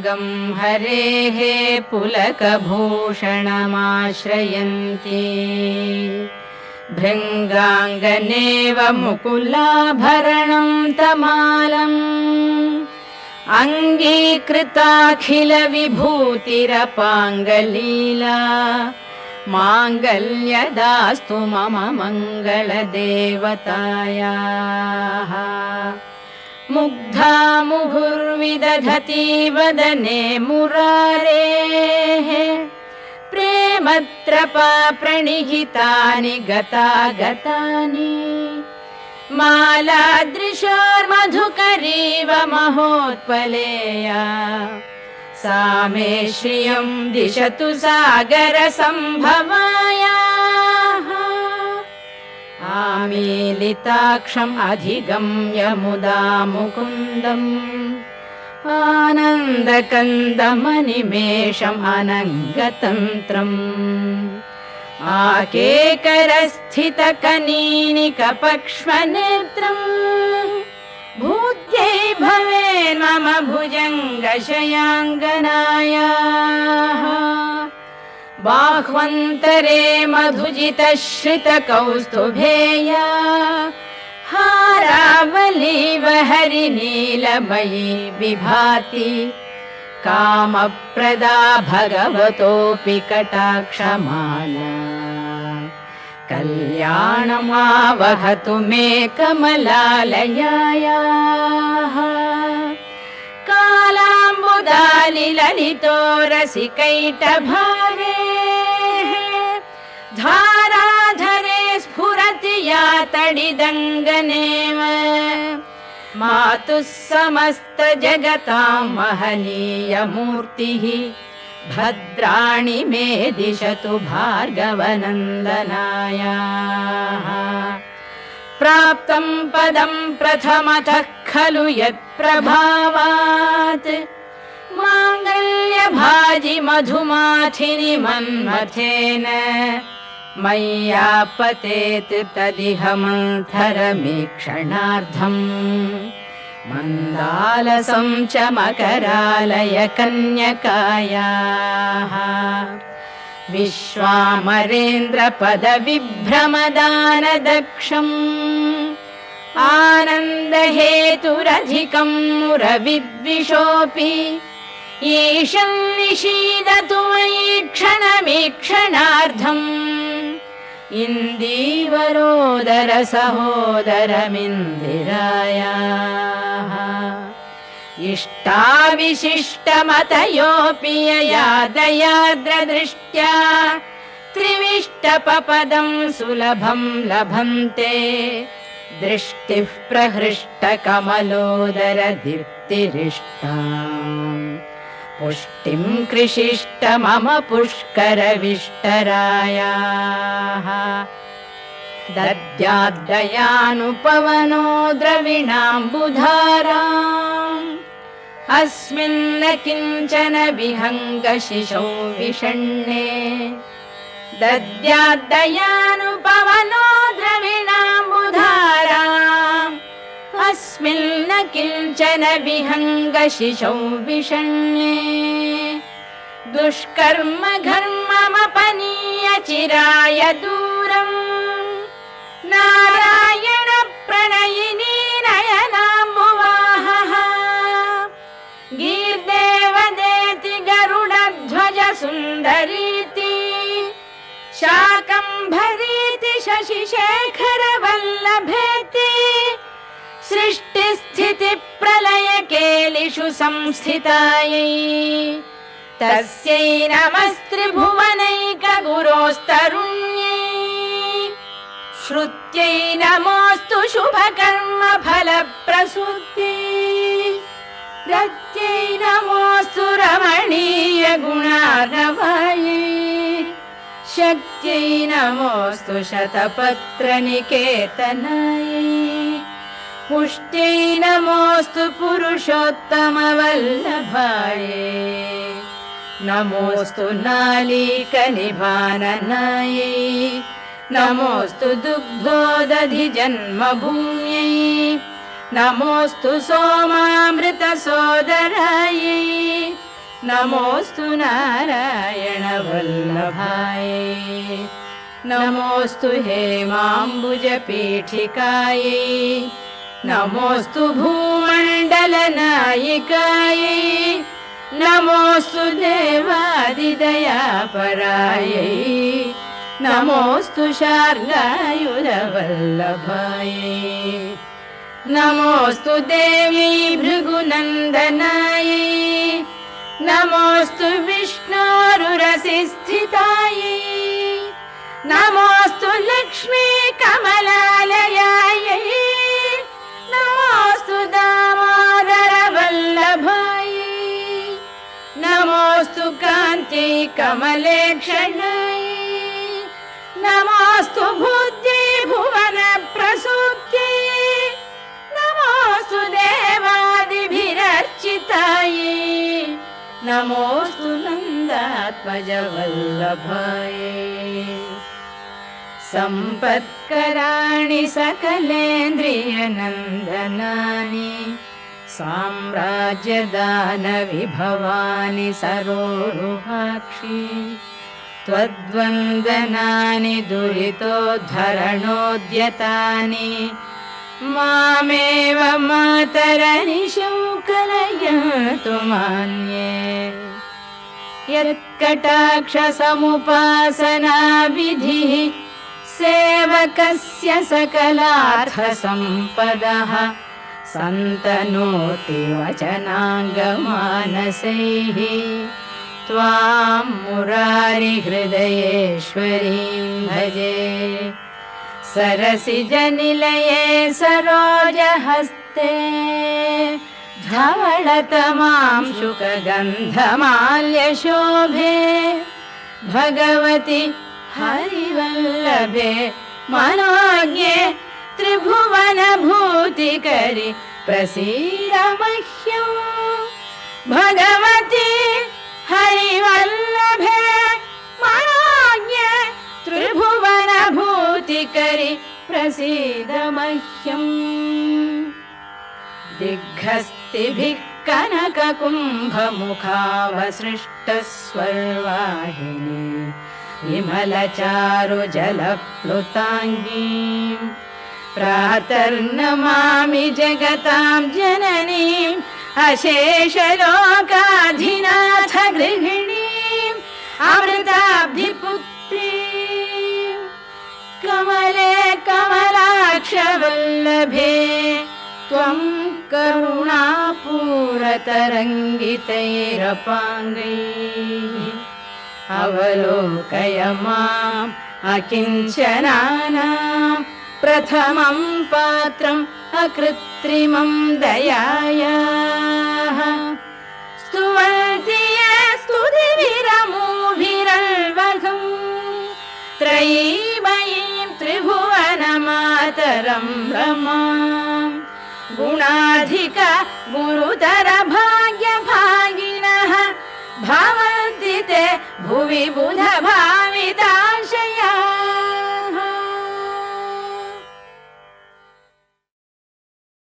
पाङ्गं हरेः पुलकभूषणमाश्रयन्ति भृङ्गाङ्गनेव मुकुलाभरणं तमालम् अङ्गीकृताखिलविभूतिरपाङ्गलीला माङ्गल्यदास्तु मम मङ्गलदेवतायाः मुग्धा मुहुर्विदधति वदने मुरारेः प्रेमत्रपा प्रणिहितानि गतागतानि मालादृशोर्मधुकरीव महोत्पलेया सा मे श्रियं दिशतु सागरसम्भवायाः आमीलिताक्षम् अधिगम्य मुदा मुकुन्दम् आनन्दकन्दमनिमेषम् अनङ्गतन्त्रम् आकेकरस्थितकनीनिकपक्ष्मनेत्रम् भूत्यै भवेन् मम भुजङ्गशयाङ्गनायाः बाह्वन्तरे मधुजितश्रितकौस्तुभेया हारावलीव हरिनीलमयी विभाति कामप्रदा भगवतोऽपि कटाक्षमाला कल्याणमावहतु मे कमलालयायाः कालाम्बुदालिललितो रसिकैटभारेः धाराधरे स्फुरति या तडिदङ्गनेव मातुः समस्तजगतां महनीयमूर्तिः भद्राणि मे दिशतु भार्गवनन्दनायाः प्राप्तं पदं प्रथमतः खलु यत्प्रभावात् माङ्गल्यभाजि मधुमाथिनि मन्मथेन मय्यापतेत् तदिह मन्थरमीक्षणार्थम् मन्दालसं च मकरालय कन्यकायाः विश्वामरेन्द्रपदविभ्रमदानदक्षम् आनन्दहेतुरधिकं मुरविद्विषोऽपि ईशं निषीदतु मयि क्षणमीक्षणार्थम् इन्दीवरोदर सहोदरमिन्दिरायाः इष्टाविशिष्टमतयोऽपि यया दयार्द्रदृष्ट्या त्रिविष्टपपदं सुलभं लभन्ते दृष्टिः प्रहृष्टकमलोदर दीप्तिरिष्टाम् पुष्टिं कृषिष्ट मम पुष्करविष्टरायाः दद्याद्दयानुपवनो द्रविणाम्बुधाराम् अस्मिन्न किञ्चन विहङ्गशिशौ विषण्णे दद्याद्दयानुपवनो द्रविणाम्बुधाराम् अस्मिन्न किञ्चन विहङ्गशिशौ विषण्णे दुष्कर्म घर्ममपनीय चिराय दूरम् नारायण प्रणयिनी नयनाम्बुवाहः गीर्देवदेति गरुडध्वज सुन्दरीति शाकम्भरीति शशिशेखर वल्लभेति सृष्टिस्थितिप्रलयकेलिषु संस्थितायै तस्यै नमस्त्रिभुवनैकगुरोस्तरुण्यै श्रुत्यै नमोऽस्तु शुभकर्मफलप्रसूत्यै रत्यै नमोऽस्तु रमणीयगुणार्णवायै शक्त्यै नमोऽस्तु शतपत्रनिकेतनायै पुष्ट्यै नमोऽस्तु पुरुषोत्तमवल्लभायै नमोऽस्तु नालीकनिभाननायै नमोऽस्तु दुग्धोदधिजन्मभूम्यै नमोऽस्तु सोमामृतसोदरायै नमोऽस्तु नारायण वल्लभाय नमोऽस्तु हेमाम्बुजपीठिकायै नमोऽस्तु भूमण्डलनायिकायै नमोऽस्तु देवादिदयापरायै नमोऽस्तु शार्ङ्गायुधवल्लभायै नमोऽस्तु देवी भृगुनन्दनायै नमोऽस्तु विष्णोरुरसिस्थितायै नमोऽस्तु लक्ष्मी कमलालयायै नमोऽस्तु दामोदर वल्लभायै नमोऽस्तु कान्त्यै कमलेक्षणायै नमोऽस्तु बुद्धि भुवन प्रसूत्यै नमोऽस्तु देवादिभिरर्चितायै नमोऽस्तु नन्दात्मज वल्लभायै सम्पत्कराणि सकलेन्द्रियनन्दनानि साम्राज्यदानविभवानि सरोरुहाक्षि त्वद्वन्दनानि दुरितोद्धरणोद्यतानि मामेव मातरनिशं कलयन्तु मान्ये यत्कटाक्षसमुपासनाविधिः सेवकस्य सकलार्थसम्पदः सन्तनोति वचनाङ्गमानसैः त्वां मुरारिहृदयेश्वरीं भजे सरसिजनिलये सरोजहस्ते धवलतमां शुकगन्धमाल्यशोभे भगवति हरिवल्लभे मनोज्ञे त्रिभुवनभूतिकरि प्रसीद मह्यं भगवति हरिवल्लभे मनोज्ञे त्रिभुवनभूतिकरि प्रसीद मह्यम् दिग्हस्तिभिः कनककुम्भमुखावसृष्टस्वर्वाहिनी विमलचारुजलप्लुताङ्गी प्रातर्नमामि जगतां जननीम् अशेषलोकाधिनाथ गृहिणीम् अमृताब्धिपुत्रीम् कमले कमलाक्षवल्लभे त्वं करुणापूरतरङ्गितैरपाङ्गैः अवलोकय माम् अकिञ्चनानां प्रथमं पात्रम् अकृत्रिमं दयायाः